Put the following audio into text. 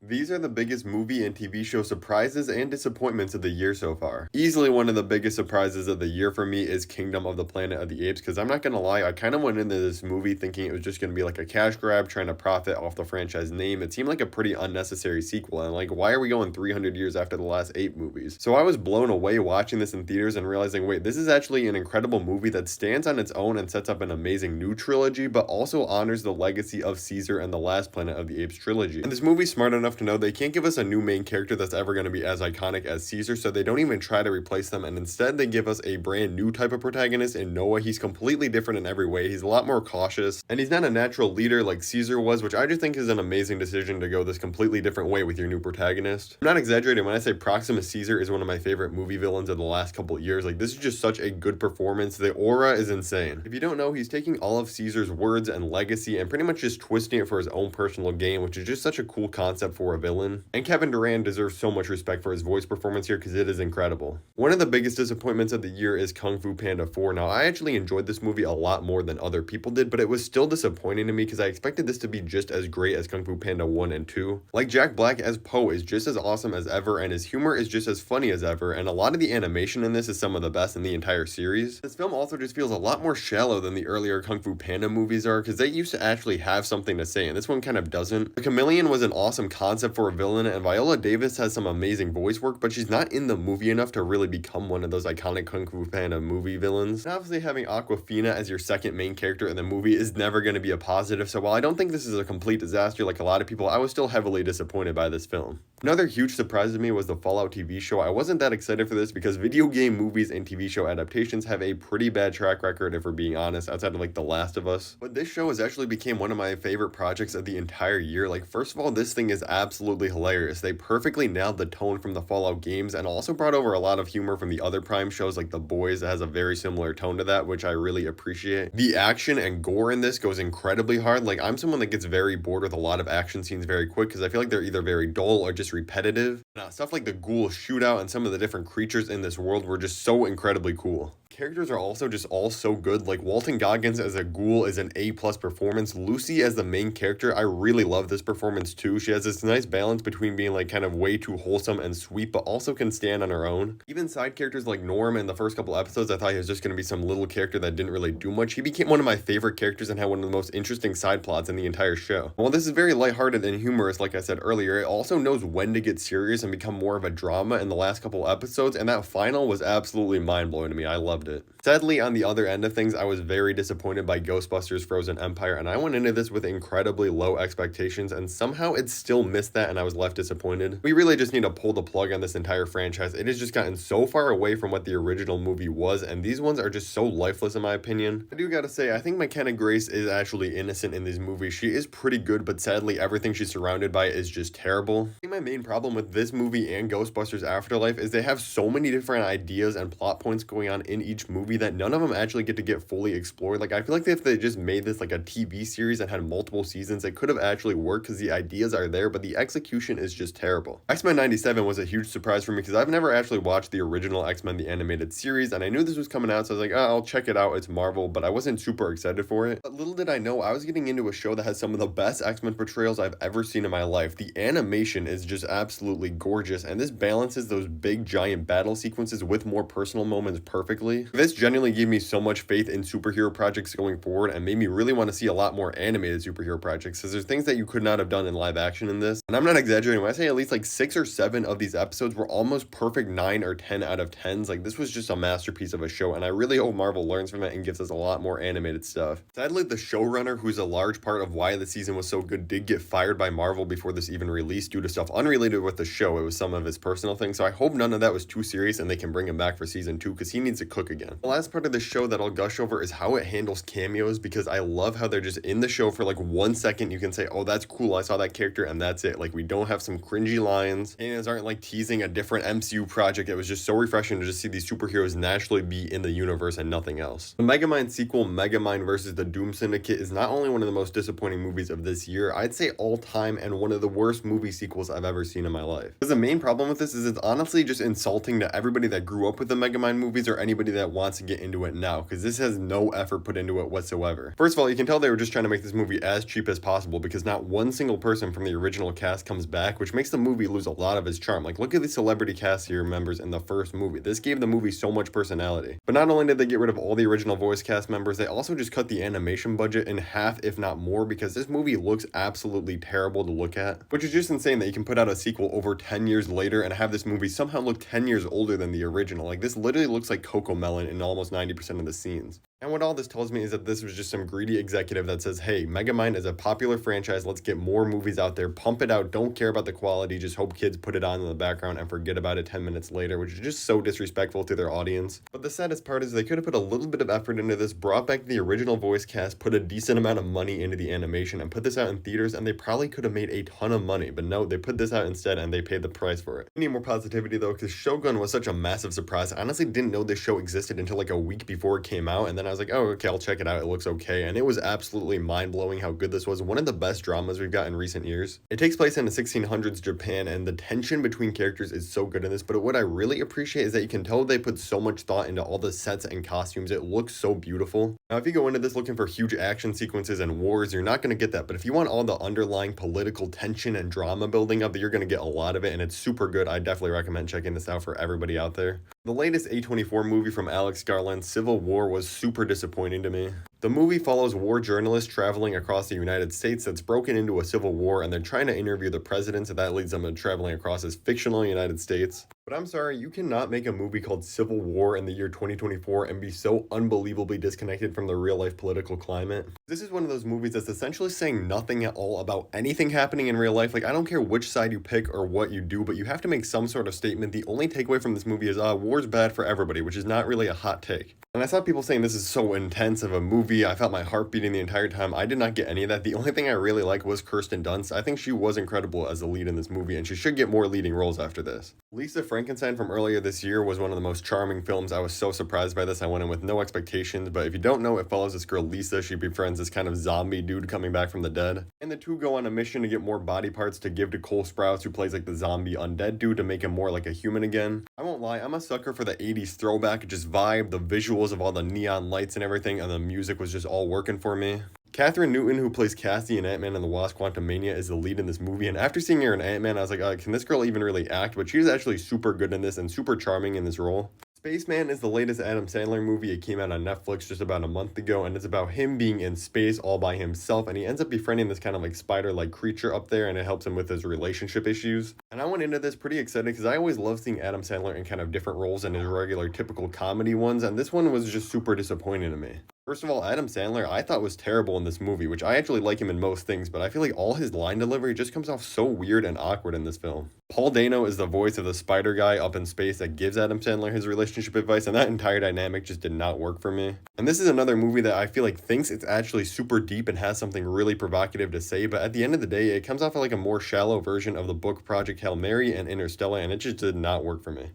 These are the biggest movie and TV show surprises and disappointments of the year so far. Easily one of the biggest surprises of the year for me is Kingdom of the Planet of the Apes, because I'm not gonna lie, I kind of went into this movie thinking it was just gonna be like a cash grab trying to profit off the franchise name. It seemed like a pretty unnecessary sequel, and like, why are we going 300 years after the last 8 movies? So I was blown away watching this in theaters and realizing, wait, this is actually an incredible movie that stands on its own and sets up an amazing new trilogy, but also honors the legacy of Caesar and the last Planet of the Apes trilogy. And this movie's smart enough to know they can't give us a new main character that's ever going to be as iconic as Caesar, so they don't even try to replace them, and instead they give us a brand new type of protagonist in Noah. He's completely different in every way. He's a lot more cautious, and he's not a natural leader like Caesar was, which I just think is an amazing decision to go this completely different way with your new protagonist. I'm not exaggerating when I say Proximus Caesar is one of my favorite movie villains of the last couple of years. Like, this is just such a good performance. The aura is insane. If you don't know, he's taking all of Caesar's words and legacy and pretty much just twisting it for his own personal gain, which is just such a cool concept for a villain. And Kevin Durant deserves so much respect for his voice performance here because it is incredible. One of the biggest disappointments of the year is Kung Fu Panda 4. Now, I actually enjoyed this movie a lot more than other people did, but it was still disappointing to me because I expected this to be just as great as Kung Fu Panda 1 and 2. Like, Jack Black as Poe is just as awesome as ever, and his humor is just as funny as ever, and a lot of the animation in this is some of the best in the entire series. This film also just feels a lot more shallow than the earlier Kung Fu Panda movies are, because they used to actually have something to say, and this one kind of doesn't. The Chameleon was an awesome concept for a villain, and Viola Davis has some amazing voice work, but she's not in the movie enough to really become one of those iconic Kung Fu Panda movie villains. And obviously having Aquafina as your second main character in the movie is never going to be a positive, so while I don't think this is a complete disaster like a lot of people, I was still heavily disappointed by this film. Another huge surprise to me was the Fallout TV show. I wasn't that excited for this because video game movies and TV show adaptations have a pretty bad track record, if we're being honest, outside of like The Last of Us. But this show has actually became one of my favorite projects of the entire year. Like, first of all, this thing is absolutely hilarious. They perfectly nailed the tone from the Fallout games and also brought over a lot of humor from the other Prime shows like The Boys that has a very similar tone to that, which I really appreciate. The action and gore in this goes incredibly hard. Like, I'm someone that gets very bored with a lot of action scenes very quick because I feel like they're either very dull or just repetitive. Stuff like the ghoul shootout and some of the different creatures in this world were just so incredibly cool. Characters are also just all so good. Like, Walton Goggins as a ghoul is an A+ performance. Lucy as the main character, I really love this performance too. She has this nice balance between being like kind of way too wholesome and sweet, but also can stand on her own. Even side characters like Norm in the first couple episodes, I thought he was just going to be some little character that didn't really do much. He became one of my favorite characters and had one of the most interesting side plots in the entire show. While this is very lighthearted and humorous, like I said earlier, it also knows when to get serious and become more of a drama in the last couple episodes, and that final was absolutely mind-blowing to me. I loved it. Sadly, on the other end of things, I was very disappointed by Ghostbusters Frozen Empire, and I went into this with incredibly low expectations, and somehow it still missed that, and I was left disappointed. We really just need to pull the plug on this entire franchise. It has just gotten so far away from what the original movie was, and these ones are just so lifeless in my opinion. I do gotta say, I think McKenna Grace is actually innocent in these movies. She is pretty good, but sadly, everything she's surrounded by is just terrible. I think my main problem with this movie and Ghostbusters Afterlife is they have so many different ideas and plot points going on in each movie that none of them actually get to get fully explored. Like, I feel like if they just made this like a TV series and had multiple seasons, it could have actually worked because the ideas are there, but the execution is just terrible. X-Men 97 was a huge surprise for me because I've never actually watched the original X-Men the animated series, and I knew this was coming out, so I was like, oh, I'll check it out, it's Marvel, but I wasn't super excited for it. But little did I know, I was getting into a show that has some of the best X-Men portrayals I've ever seen in my life. The animation is just absolutely gorgeous, and this balances those big giant battle sequences with more personal moments perfectly. This genuinely gave me so much faith in superhero projects going forward and made me really want to see a lot more animated superhero projects, because there's things that you could not have done in live action in this. And I'm not exaggerating when I say at least like 6 or 7 of these episodes were almost perfect 9 or 10 out of 10s. Like, this was just a masterpiece of a show, and I really hope Marvel learns from it and gives us a lot more animated stuff. Sadly, the showrunner, who's a large part of why the season was so good, did get fired by Marvel before this even released due to stuff unrelated with the show. It was some of his personal things, so I hope none of that was too serious and they can bring him back for season 2 because he needs to cook again. The last part of the show that I'll gush over is how it handles cameos, because I love how they're just in the show for like 1 second. You can say, oh, that's cool, I saw that character, and that's it. Like, we don't have some cringy lines, and aren't like teasing a different MCU project. It was just so refreshing to just see these superheroes naturally be in the universe and nothing else. The Megamind sequel, Megamind versus the Doom Syndicate, is not only one of the most disappointing movies of this year, I'd say all time, and one of the worst movie sequels I've ever seen in my life. Because the main problem with this is it's honestly just insulting to everybody that grew up with the Megamind movies or anybody that that wants to get into it now, because this has no effort put into it whatsoever. First of all, you can tell they were just trying to make this movie as cheap as possible, because not one single person from the original cast comes back, which makes the movie lose a lot of its charm. Like, look at the celebrity cast here members in the first movie. This gave the movie so much personality. But not only did they get rid of all the original voice cast members, they also just cut the animation budget in half, if not more, because this movie looks absolutely terrible to look at, which is just insane that you can put out a sequel over 10 years later and have this movie somehow look 10 years older than the original. Like, this literally looks like Cocomelon in almost 90% of the scenes. And what all this tells me is that this was just some greedy executive that says, hey, Megamind is a popular franchise, let's get more movies out there, pump it out, don't care about the quality, just hope kids put it on in the background and forget about it 10 minutes later, which is just so disrespectful to their audience. But the saddest part is they could have put a little bit of effort into this, brought back the original voice cast, put a decent amount of money into the animation, and put this out in theaters, and they probably could have made a ton of money. But no, they put this out instead, and they paid the price for it. I need more positivity though, because Shogun was such a massive surprise. I honestly didn't know this show existed until like a week before it came out, and then I was like, oh, okay, I'll check it out, it looks okay, and it was absolutely mind-blowing how good this was. One of the best dramas we've got in recent years. It takes place in the 1600s Japan, and the tension between characters is so good in this, but what I really appreciate is that you can tell they put so much thought into all the sets and costumes. It looks so beautiful. Now, if you go into this looking for huge action sequences and wars, you're not going to get that, but if you want all the underlying political tension and drama building up, you're going to get a lot of it, and it's super good. I definitely recommend checking this out for everybody out there. The latest A24 movie from Alex Garland, Civil War, was super disappointing to me. The movie follows war journalists traveling across the United States that's broken into a civil war, and they're trying to interview the president, so that leads them to traveling across this fictional United States. But I'm sorry, you cannot make a movie called Civil War in the year 2024 and be so unbelievably disconnected from the real-life political climate. This is one of those movies that's essentially saying nothing at all about anything happening in real life. Like, I don't care which side you pick or what you do, but you have to make some sort of statement. The only takeaway from this movie is, war's bad for everybody, which is not really a hot take. And I saw people saying this is so intense of a movie. I felt my heart beating the entire time. I did not get any of that. The only thing I really like was Kirsten Dunst. I think she was incredible as a lead in this movie, and she should get more leading roles after this. Lisa Frankenstein from earlier this year was one of the most charming films. I was so surprised by this. I went in with no expectations, but if you don't know, it follows this girl Lisa. She befriends this kind of zombie dude coming back from the dead. And the two go on a mission to get more body parts to give to Cole Sprouse, who plays like the zombie undead dude, to make him more like a human again. I won't lie, I'm a sucker for the 80s throwback, just vibe, the visuals of all the neon lights and everything, and the music was just all working for me. Catherine Newton, who plays Cassie in Ant-Man and the Wasp: Quantumania, is the lead in this movie, and after seeing her in Ant-Man, I was like, can this girl even really act? But she was actually super good in this and super charming in this role. Spaceman is the latest Adam Sandler movie. It came out on Netflix just about a month ago, and it's about him being in space all by himself, and he ends up befriending this kind of like spider-like creature up there, and it helps him with his relationship issues. And I went into this pretty excited because I always love seeing Adam Sandler in kind of different roles than his regular typical comedy ones, and this one was just super disappointing to me. First of all, Adam Sandler I thought was terrible in this movie, which I actually like him in most things, but I feel like all his line delivery just comes off so weird and awkward in this film. Paul Dano is the voice of the spider guy up in space that gives Adam Sandler his relationship advice, and that entire dynamic just did not work for me. And this is another movie that I feel like thinks it's actually super deep and has something really provocative to say, but at the end of the day, it comes off like a more shallow version of the book Project Hail Mary and Interstellar, and it just did not work for me.